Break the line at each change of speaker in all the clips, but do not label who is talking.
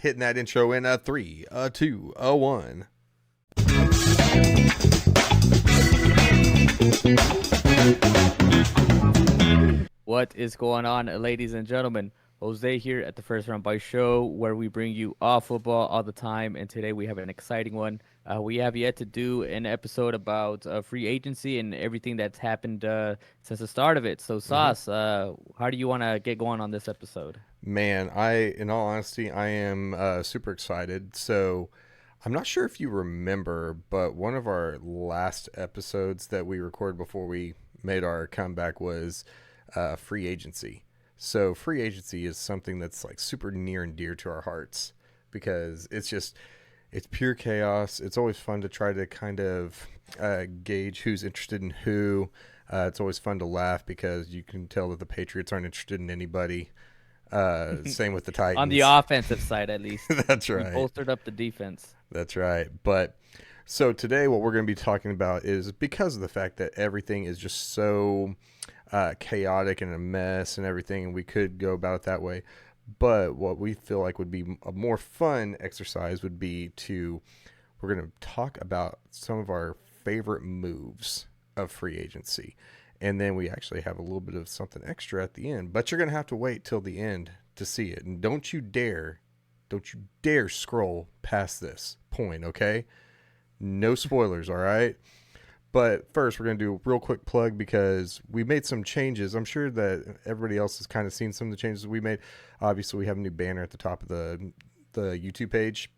hitting that intro in a 3, a 2, a 1.
What is going on, ladies and gentlemen? Jose here at the First Round Bite Show, where we bring you all football all the time. And today we have an exciting one. We have yet to do an episode about free agency and everything that's happened since the start of it. So, Soss, how do you want to get going on this episode?
Man, in all honesty, I am super excited. So, I'm not sure if you remember, but one of our last episodes that we recorded before we made our comeback was free agency. So, free agency is something that's like super near and dear to our hearts because it's pure chaos. It's always fun to try to kind of gauge who's interested in who. It's always fun to laugh because you can tell that the Patriots aren't interested in anybody. Same with the Titans.
On the offensive side, at least.
That's
We
right.
bolstered up the defense.
That's right. But so today, what we're going to be talking about is because of the fact that everything is just so chaotic and a mess and everything, and we could go about it that way. But what we feel like would be a more fun exercise would be we're going to talk about some of our favorite moves of free agency. And then we actually have a little bit of something extra at the end. But you're going to have to wait till the end to see it. And don't you dare scroll past this point, okay? No spoilers, all right? But first, we're going to do a real quick plug because we made some changes. I'm sure that everybody else has kind of seen some of the changes we made. Obviously, we have a new banner at the top of the YouTube page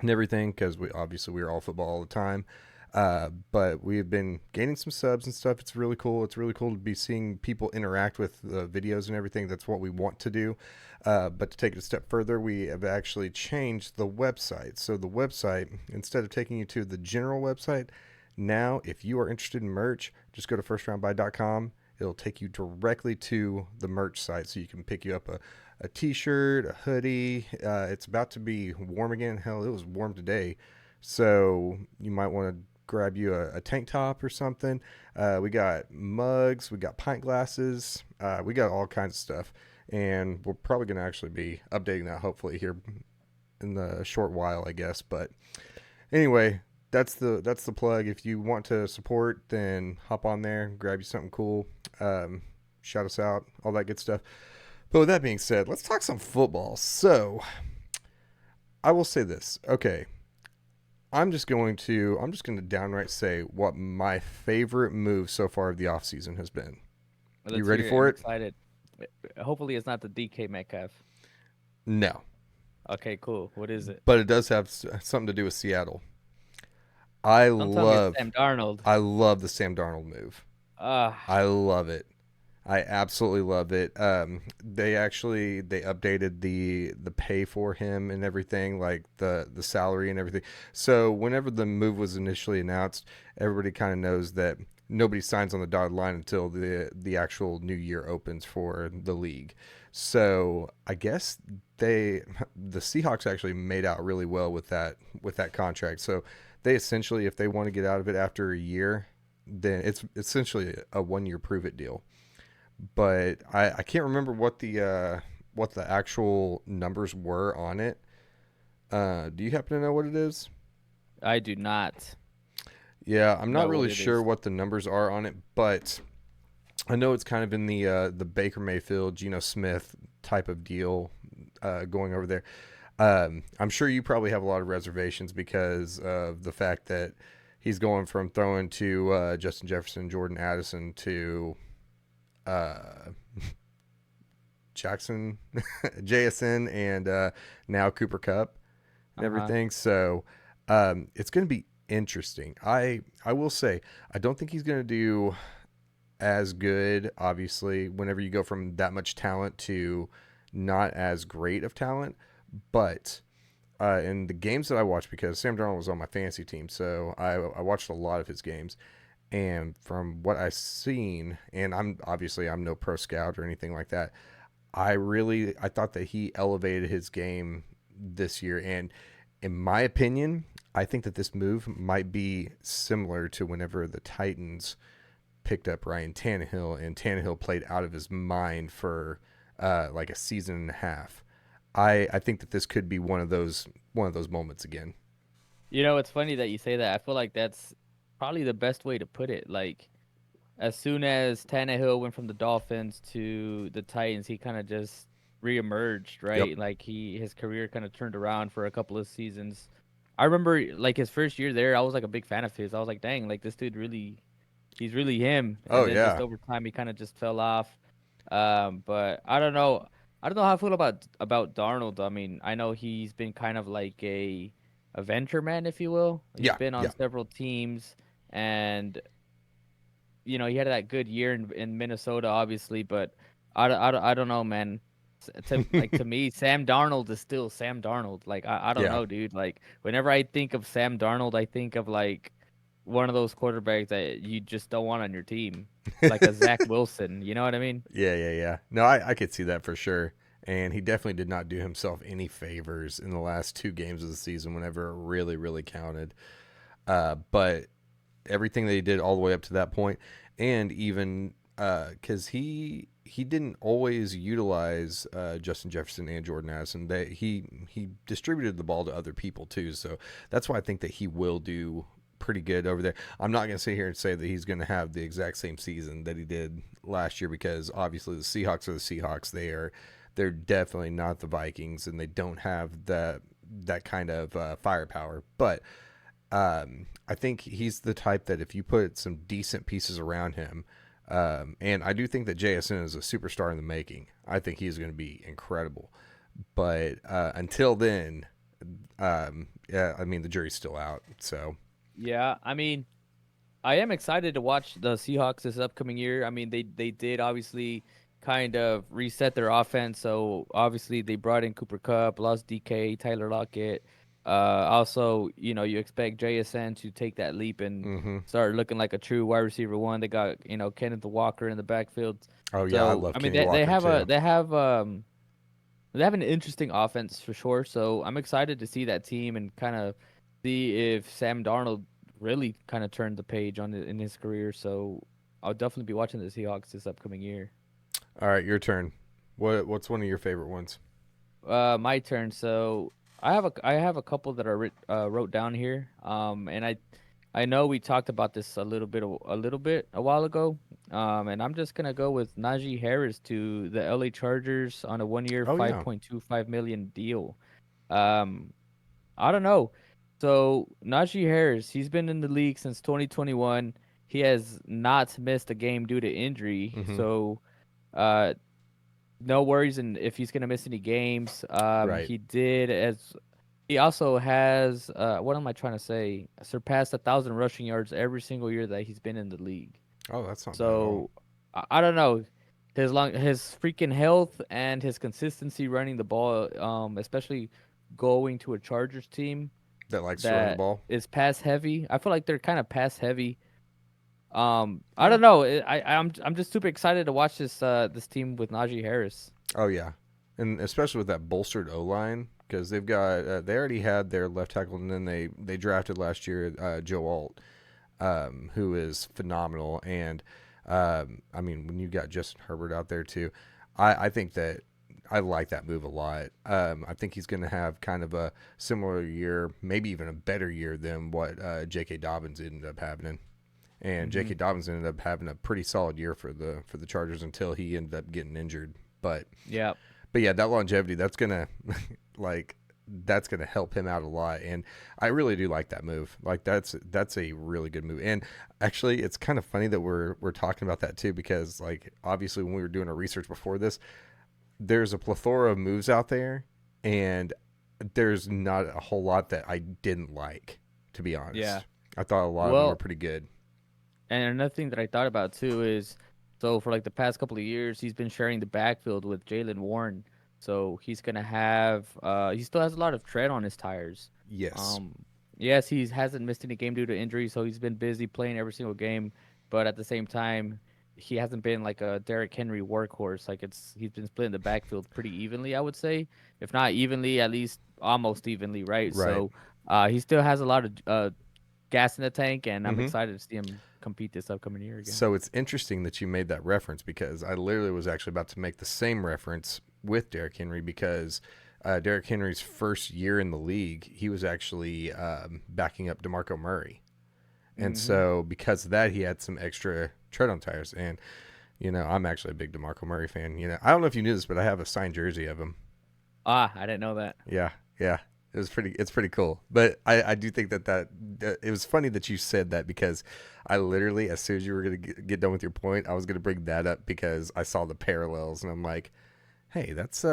and everything because we are all football all the time. But we've been gaining some subs and stuff. It's really cool. It's really cool to be seeing people interact with the videos and everything. That's what we want to do. But to take it a step further, we have actually changed the website. So the website, instead of taking you to the general website, now if you are interested in merch, just go to firstroundbuy.com. It'll take you directly to the merch site so you can pick you up a t-shirt, a hoodie. It's about to be warm again. Hell, it was warm today. So you might want to grab you a tank top or something. We got mugs, we got pint glasses, we got all kinds of stuff, and we're probably going to actually be updating that hopefully here in the short while, I guess. But anyway, that's the plug. If you want to support, then hop on there, grab you something cool, shout us out, all that good stuff. But with that being said, let's talk some football. So I will say this, okay. I'm just going to downright say what my favorite move so far of the offseason has been.
Let's
You ready
hear
for
I'm
it?
excited. Hopefully, it's not the DK Metcalf.
No.
Okay, cool. What is it?
But it does have something to do with Seattle. I
Don't tell me it's
love
Sam Darnold.
the Sam Darnold move.
Ah,
I love it. I absolutely love it. They updated the pay for him and everything, like the salary and everything. So whenever the move was initially announced, everybody kind of knows that nobody signs on the dotted line until the actual new year opens for the league. So I guess the Seahawks actually made out really well with that contract. So they essentially, if they want to get out of it after a year, then it's essentially a 1-year prove it deal. But I can't remember what the actual numbers were on it. Do you happen to know what it is?
I do not
Yeah, I'm not
know what
really
it
sure
is.
what the numbers are on it, but I know it's kind of in the Baker Mayfield, Geno Smith type of deal going over there. I'm sure you probably have a lot of reservations because of the fact that he's going from throwing to Justin Jefferson, Jordan Addison to Jackson, JSN, and now Cooper Cup and
Uh-huh.
everything. So it's going to be interesting. I will say I don't think he's going to do as good. Obviously, whenever you go from that much talent to not as great of talent, but in the games that I watched, because Sam Darnold was on my fantasy team, so I watched a lot of his games. And from what I've seen, and I'm no pro scout or anything like that, I thought that he elevated his game this year. And in my opinion, I think that this move might be similar to whenever the Titans picked up Ryan Tannehill, and Tannehill played out of his mind for like a season and a half. I think that this could be one of those moments again.
It's funny that you say that. I feel like that's probably the best way to put it. Like, as soon as Tannehill went from the Dolphins to the Titans, he kind of just reemerged,
Yep.
right? Like his career kind of turned around for a couple of seasons. I remember like his first year there, I was like a big fan of his. I was like, dang, like this dude really, he's really him.
Oh
And then just
yeah.
over time, he kind of just fell off. But I don't know. I don't know how I feel about Darnold. I mean, I know he's been kind of like a venture man, if you will. He's
Yeah.
been on
Yeah.
several teams, and he had that good year in Minnesota, obviously, but I don't know, man. To me, Sam Darnold is still Sam Darnold. Like I don't
Yeah.
know, dude. Like whenever I think of Sam Darnold, I think of like one of those quarterbacks that you just don't want on your team, like a Zach Wilson. You know what I mean?
Yeah, yeah, yeah. No, I could see that for sure. And he definitely did not do himself any favors in the last two games of the season whenever it really, really counted. But everything that he did all the way up to that point, and even because he didn't always utilize Justin Jefferson and Jordan Addison. That he distributed the ball to other people too. So that's why I think that he will do pretty good over there. I'm not going to sit here and say that he's going to have the exact same season that he did last year because obviously the Seahawks are the Seahawks. They're definitely not the Vikings, and they don't have that kind of firepower. But I think he's the type that if you put some decent pieces around him, and I do think that JSN is a superstar in the making. I think he's going to be incredible. But until then, yeah, I mean the jury's still out. So
Yeah, I mean, I am excited to watch the Seahawks this upcoming year. I mean, they did obviously kind of reset their offense. So obviously they brought in Cooper Kupp, lost DK, Tyler Lockett. Also, you expect JSN to take that leap and
mm-hmm.
start looking like a true wide receiver one. They got Kenneth Walker in the backfield.
Oh yeah, I
So
love
I mean,
Kenny
they
Walker
have a
too.
they have an interesting offense for sure. So I'm excited to see that team and kind of see if Sam Darnold really kind of turned the page in his career. So I'll definitely be watching the Seahawks this upcoming year.
All right, your turn. What's one of your favorite ones?
My turn. So I have a couple that wrote down here. And I know we talked about this a little bit a while ago. And I'm just gonna go with Najee Harris to the LA Chargers on a 1 year,
Oh yeah.
5.25 million deal. Um, I don't know. So Najee Harris, he's been in the league since 2021. He has not missed a game due to injury.
Mm-hmm.
So, uh, no worries and if he's gonna miss any games.
Right.
He also has what am I trying to say? Surpassed 1,000 rushing yards every single year that he's been in the league.
Oh, that's not bad at all.
So I don't know. His freaking health and his consistency running the ball, especially going to a Chargers team
That likes to run the
that
ball.
is pass heavy. I feel like they're kind of pass heavy. I
Yeah.
don't know. I'm just super excited to watch this team with Najee Harris.
Oh yeah, and especially with that bolstered O line because they already had their left tackle and then they drafted last year Joe Alt, who is phenomenal. And I mean when you got Justin Herbert out there too, I think that I like that move a lot. I think he's going to have kind of a similar year, maybe even a better year than what J.K. Dobbins ended up having. And
Hmm.
J.K. Dobbins ended up having a pretty solid year for the Chargers until he ended up getting injured.
Yeah.
But yeah, that longevity that's gonna like that's gonna help him out a lot, and I really do like that move. Like that's a really good move. And actually, it's kind of funny that we're talking about that too because like obviously when we were doing our research before this, there's a plethora of moves out there, and there's not a whole lot that I didn't like, to be
Yeah.
honest. I thought a lot of them were
Well,
pretty good.
and another thing that I thought about too is, so for like the past couple of years, he's been sharing the backfield with Jalen Warren. So he's gonna have he still has a lot of tread on his tires.
Yes.
Um, yes, he hasn't missed any game due to injury, so he's been busy playing every single game. But at the same time, he hasn't been like a Derrick Henry workhorse. Like he's been splitting the backfield pretty evenly, I would say, if not evenly, at least almost evenly, right?
Right.
So he still has a lot of gas in the tank, and I'm
Mm-hmm.
excited to see him compete this upcoming year again.
So it's interesting that you made that reference because I literally was actually about to make the same reference with Derrick Henry because Derrick Henry's first year in the league, he was actually backing up DeMarco Murray. And
Mm-hmm.
so because of that, he had some extra tread on tires. And, I'm actually a big DeMarco Murray fan. I don't know if you knew this, but I have a signed jersey of him.
Ah, I didn't know that.
Yeah, yeah. It's pretty cool. But I do think that it was funny that you said that because I literally, as soon as you were going to get done with your point, I was going to bring that up because I saw the parallels and I'm like, hey, that's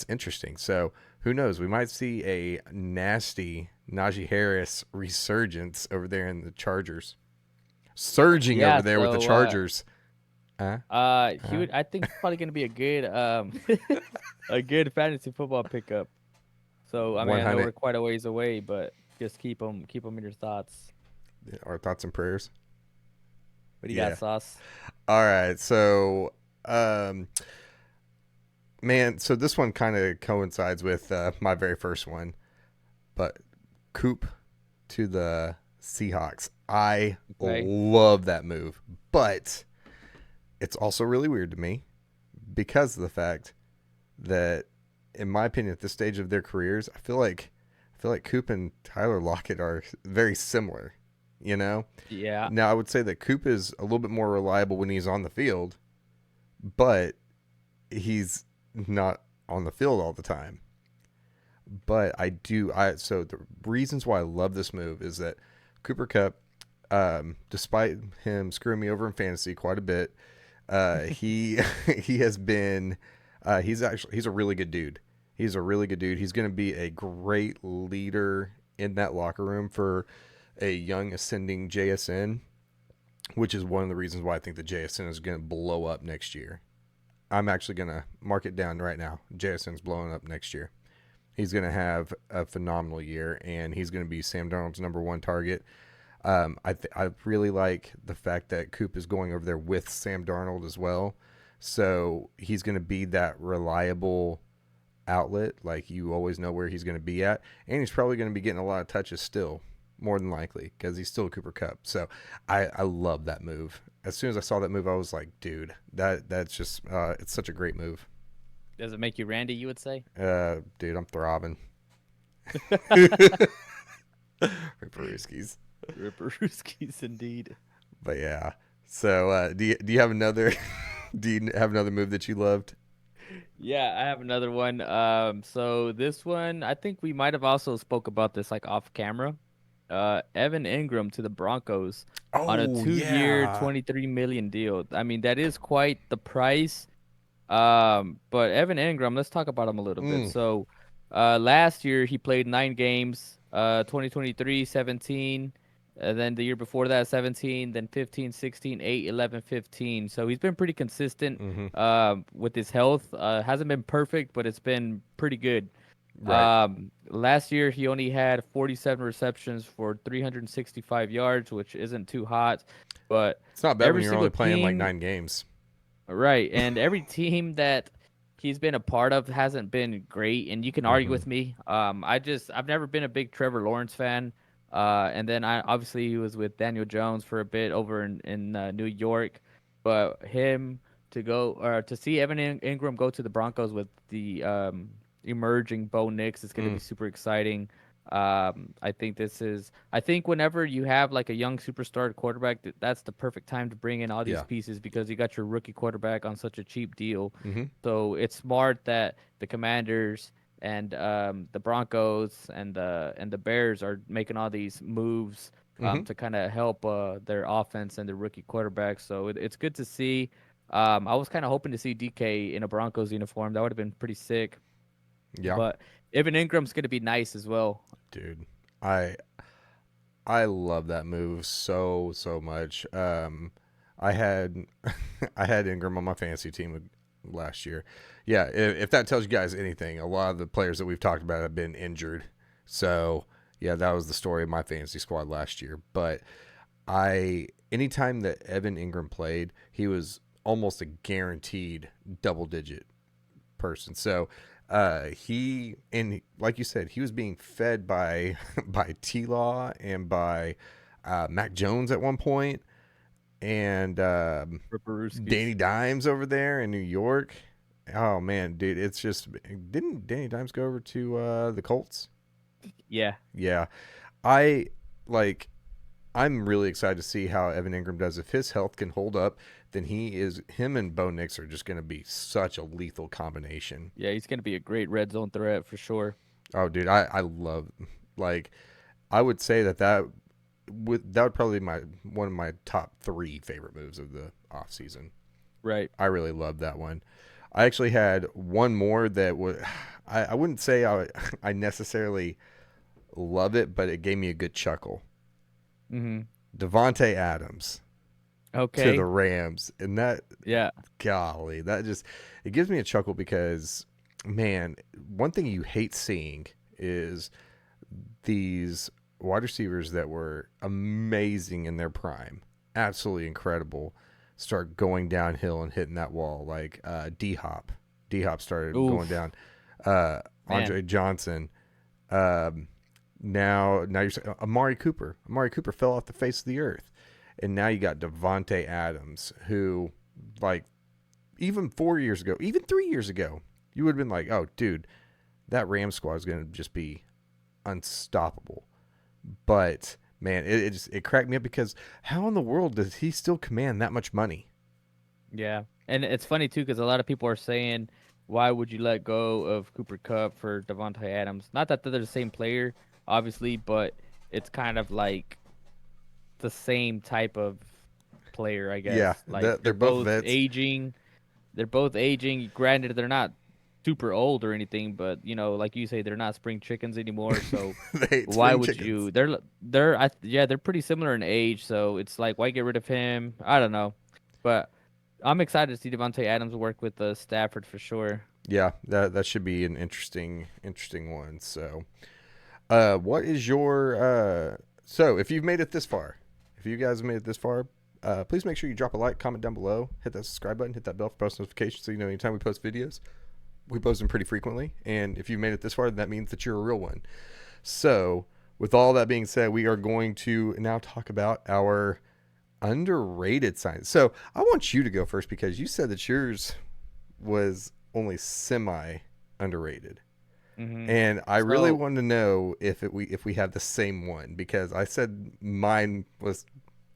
interesting. So who knows? We might see a nasty Najee Harris resurgence over there in the Chargers, surging over
Yeah,
there with the
so
Chargers. Huh?
he
Huh?
would. I think he's probably gonna be a good a good fantasy football pickup. So I mean,
One
I know
hundred.
we're quite a ways away, but just keep them in your thoughts.
Our thoughts and prayers.
What do you got,
Yeah.
Sauce?
All right. So, um, man, so this one kind of coincides with my very first one, but Coop to the Seahawks. I
Okay.
love that move, but it's also really weird to me because of the fact that, in my opinion, at this stage of their careers, I feel like Coop and Tyler Lockett are very similar. You know,
Yeah.
now I would say that Coop is a little bit more reliable when he's on the field, but he's not on the field all the time. But I do. So the reasons why I love this move is that Cooper Cup, despite him screwing me over in fantasy quite a bit, he he has been he's a really good dude. He's a really good dude. He's going to be a great leader in that locker room for a young ascending JSN, which is one of the reasons why I think the JSN is going to blow up next year. I'm actually going to mark it down right now. JSN's blowing up next year. He's going to have a phenomenal year, and he's going to be Sam Darnold's number one target. I really like the fact that Coop is going over there with Sam Darnold as well. So he's going to be that reliable outlet. Like you always know where he's going to be at. And he's probably going to be getting a lot of touches still, more than likely, because he's still a Cooper Cup. So I love that move. As soon as I saw that move, I was like, dude, that's just it's such a great move.
Does it make you Randy? You would say.
Dude, I'm throbbing. Ripperooskies.
Ripperooskies, indeed.
But yeah. So do you have another do you have another move that you loved?
Yeah, I have another one. So this one, I think we might have also spoke about this like off camera. Evan Ingram to the Broncos on a
Oh
2-year,
yeah.
23 million deal. I mean, that is quite the price. But Evan Ingram, let's talk about him a little bit.
Mm,
So, last year he played 9 games, 2023, 17, and then the year before that, 17, then 15, 16, 8, 11, 15. So he's been pretty consistent,
mm-hmm.
with his health. Hasn't been perfect, but it's been pretty good.
Right.
Last year he only had 47 receptions for 365 yards, which isn't too hot, but
It's not bad when
every
you're
single
only playing like
team.
9 games.
Right, and every team that he's been a part of hasn't been great, and you can argue
Mm-hmm.
with me. I've never been a big Trevor Lawrence fan. And then I obviously he was with Daniel Jones for a bit over in New York, but him to go or to see Ingram go to the Broncos with the emerging Bo Nix is going to
Mm,
be super exciting. I think whenever you have like a young superstar quarterback, that's the perfect time to bring in all these
yeah.
pieces because you got your rookie quarterback on such a cheap deal.
Mm-hmm.
So it's smart that the Commanders and the Broncos and the Bears are making all these moves
Mm-hmm.
to kind of help their offense and the rookie quarterback. So it's good to see. I was kind of hoping to see DK in a Broncos uniform. That would have been pretty sick.
Yeah.
But Evan Ingram's going to be nice as well.
Dude. I I love that move so much. I had I had Ingram on my fantasy team last year. Yeah, if that tells you guys anything, a lot of the players that we've talked about have been injured. So yeah, that was the story of my fantasy squad last year. But anytime that Evan Ingram played, he was almost a guaranteed double digit person. So he and like you said, he was being fed by by T Law and by Mac Jones at one point, and
For Peruskis.
Danny Dimes over there in New York. Oh man, dude, it's just didn't Danny Dimes go over to the Colts?
Yeah,
Yeah, I like. I'm really excited to see how Evan Ingram does. If his health can hold up, then him and Bo Nix are just going to be such a lethal combination.
yeah, he's gonna be a great red zone threat for sure.
Oh, dude, I love like I would say that would probably be my one of my top three favorite moves of the off season.
Right.
I really loved that one. I actually had one more that was I wouldn't say I necessarily love it, but it gave me a good chuckle.
Mm-hmm.
Devonte Adams to the
Okay.
Rams, and that
Yeah.
golly, that just it gives me a chuckle because man, one thing you hate seeing is these wide receivers that were amazing in their prime, absolutely incredible, start going downhill and hitting that wall like D Hop. D Hop started going
Oof,
down.
man.
Andre Johnson. Um, now you're saying Amari Cooper. Amari Cooper fell off the face of the earth, and now you got Devonte Adams, who like even 4 years ago, even 3 years ago, you would have been like, oh, dude, that Ram squad is going to just be unstoppable. But man, it cracked me up because how in the world does he still command that much money?
Yeah. And it's funny too because a lot of people are saying, why would you let go of Cooper Cup for Devontae Adams? Not that they're the same player, obviously, but it's kind of like the same type of player, I
Yeah,
guess. Like
they're both vets.
they're both aging. Granted, they're not super old or anything, but like you say, they're not spring chickens anymore. So
They ate
why
spring
would
chickens.
you? Yeah, they're pretty similar in age. So it's like, why get rid of him? I don't know, but I'm excited to see Devontae Adams work with Stafford for sure.
Yeah, that should be an interesting one. So, what is your so if you've made it this far, if you guys have made it this far, please make sure you drop a like, comment down below, hit that subscribe button, hit that bell for post notifications so you know anytime we post videos. We post them pretty frequently, and if you've made it this far, that means that you're a real one. So, with all that being said, we are going to now talk about our underrated signs. So, I want you to go first because you said that yours was only semi underrated.
Hmm.
And I really
So
want to know if we have the same one because I said mine was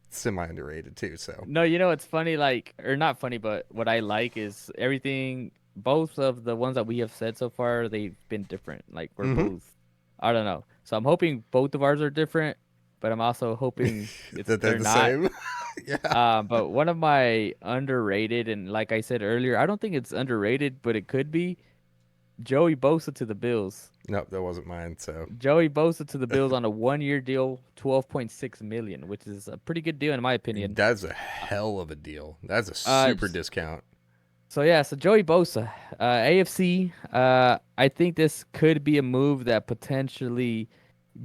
semi underrated too. So,
no, it's funny, like, or not funny, but what I like is everything. Both of the ones that we have said so far, they've been different. Like we're
mm-hmm.
both, I don't know. So I'm hoping both of ours are different, but I'm also hoping
That they're
they're
the
not.
same. Yeah.
But one of my underrated, and like I said earlier, I don't think it's underrated, but it could be Joey Bosa to the Bills.
Nope, that wasn't mine. So
Joey Bosa to the Bills on a 1 year deal, 12.6 million, which is a pretty good deal in my opinion.
that's a hell of a deal. That's a
Uh,
super discount.
so yeah, so Joey Bosa, AFC. I think this could be a move that potentially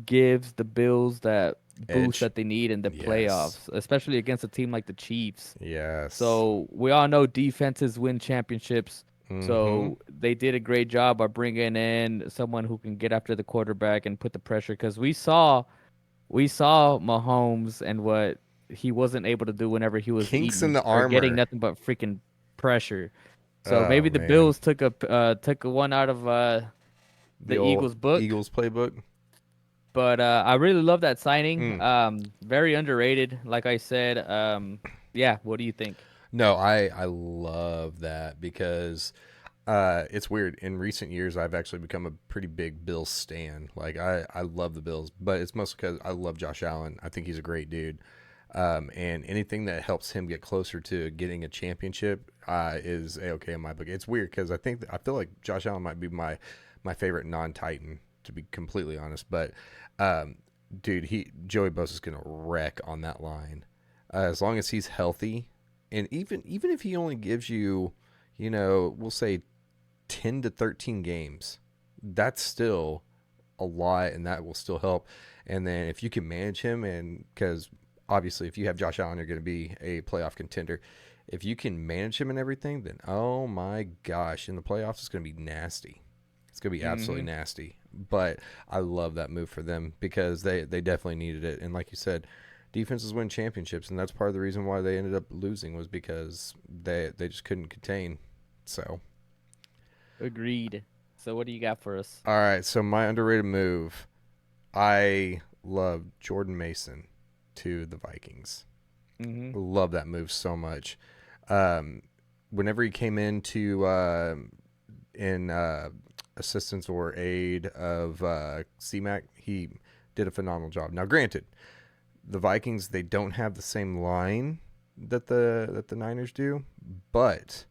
gives the Bills that boost
Edge.
that they need in the
Yes.
playoffs, especially against a team like the Chiefs.
Yes.
So we all know defenses win championships.
Mm-hmm.
So they did a great job by bringing in someone who can get after the quarterback and put the pressure. Because we saw Mahomes and what he wasn't able to do whenever he was
Kinks in
eating
the
or getting
armor.
nothing but freaking pressure. So
Oh
maybe the
man.
Bills took a one out of the
The old
Eagles book.
Eagles playbook.
But I really love that signing.
Mm.
Very underrated, like I said. Yeah. What do you think?
No, I love that because it's weird. In recent years, I've actually become a pretty big Bills stan. Like I love the Bills, but it's mostly because I love Josh Allen. I think he's a great dude. And anything that helps him get closer to getting a championship is a okay in my book. It's weird because I feel like Josh Allen might be my favorite non-Titan to be completely honest. But um, dude, he Joey Bosa's gonna wreck on that line as long as he's healthy, and even if he only gives you, we'll say 10 to 13 games, that's still a lot, and that will still help. And then if you can manage him, and because obviously if you have Josh Allen, you're going to be a playoff contender. If you can manage him and everything, then oh my gosh, in the playoffs it's going to be nasty. It's going to be absolutely
Hmm.
nasty. But I love that move for them because they definitely needed it. And like you said, defenses win championships, and that's part of the reason why they ended up losing was because they just couldn't contain. So
Agreed. So what do you got for us?
All right, so my underrated move, I love Jordan Mason to the Vikings.
Mm-hmm.
Love that move so much. Um, Whenever he came into in assistance or aid of CMAC, he did a phenomenal job. Now, granted, the Vikings, they don't have the same line that the Niners do, but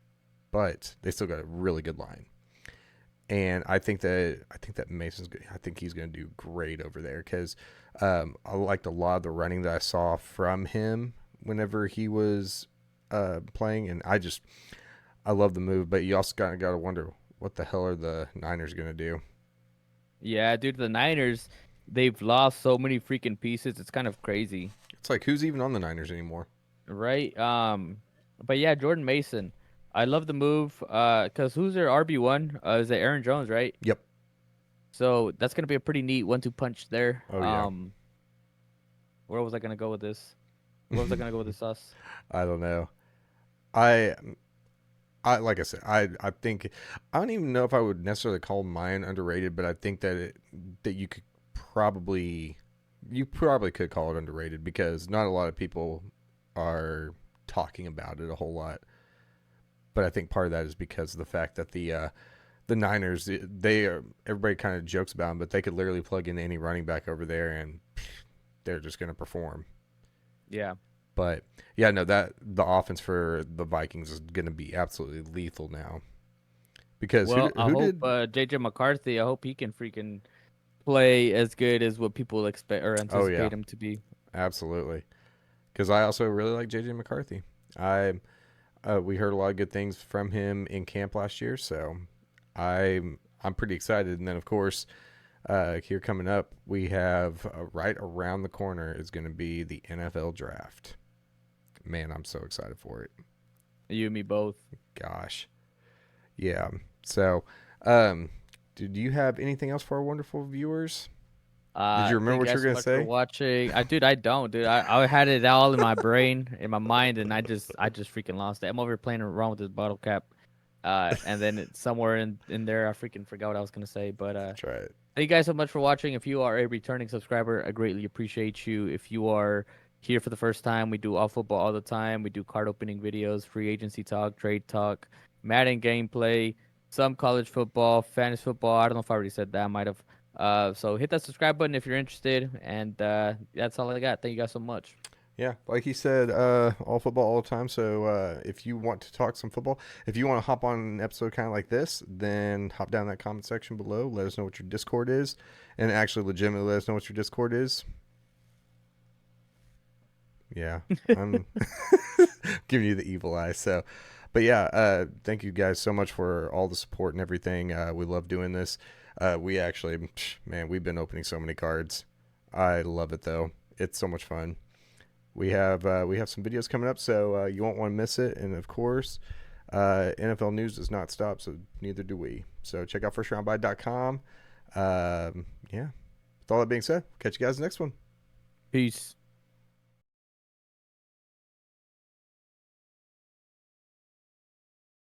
they still got a really good line. And I think that Mason's good. I think he's going to do great over there because I liked a lot of the running that I saw from him whenever he was playing, and I love the move. But you also got to wonder what the hell are the Niners going to do?
Yeah, dude, the Niners, they've lost so many freaking pieces. It's kind of crazy,
It's like who's even on the Niners anymore?
right? But yeah, Jordan Mason. I love the move. Cause who's their RB1? Is it Aaron Jones, right?
Yep.
So that's gonna be a pretty neat 1-2 punch there.
Oh yeah.
Where was I gonna go with this? Where was I gonna go with this, Sauce?
I don't know. I I like I said, I think I don't even know if I would necessarily call mine underrated, but I think that probably you probably could call it underrated because not a lot of people are talking about it a whole lot. But I think part of that is because of the fact that the Niners they are everybody kind of jokes about them, but they could literally plug in any running back over there and they're just going to perform.
Yeah.
But yeah, no, that the offense for the Vikings is going to be absolutely lethal now. Because
Well, I
who
hope
did?
JJ McCarthy. I hope he can freaking play as good as what people expect or
Oh yeah,
anticipate him to be.
absolutely. Because I also really like JJ McCarthy. I We heard a lot of good things from him in camp last year, so I'm pretty excited. And then of course, here coming up, we have right around the corner is going to be the NFL draft. Man, I'm so excited for it.
You and me both.
Gosh, yeah. So, um, do you have anything else for our wonderful viewers? Did you remember
Thank you
what you were
guys so
gonna
much for
say?
watching. I don't, dude. I had it all in my brain, in my mind, and I just freaking lost it. I'm over here playing around with this bottle cap, and then somewhere in there, I freaking forgot what I was gonna say. But
Try it.
thank you guys so much for watching. If you are a returning subscriber, I greatly appreciate you. If you are here for the first time, we do all football all the time. We do card opening videos, free agency talk, trade talk, Madden gameplay, some college football, fantasy football. I don't know if I already said that. I might have. So hit that subscribe button if you're interested. And that's all I got. Thank you guys so much.
Yeah, like he said, all football all the time. So if you want to talk some football, if you want to hop on an episode kind of like this, then hop down that comment section below. Let us know what your Discord is, and actually, legitimately, let us know what your Discord is. Yeah, I'm giving you the evil eye. So, but yeah, thank you guys so much for all the support and everything. We love doing this. We actually, man, we've been opening so many cards. I love it though. It's so much fun. We have some videos coming up, so you won't want to miss it. And of course, NFL news does not stop, so neither do we. So check out firstroundbuy.com. Yeah. With all that being said, catch you guys next one.
Peace.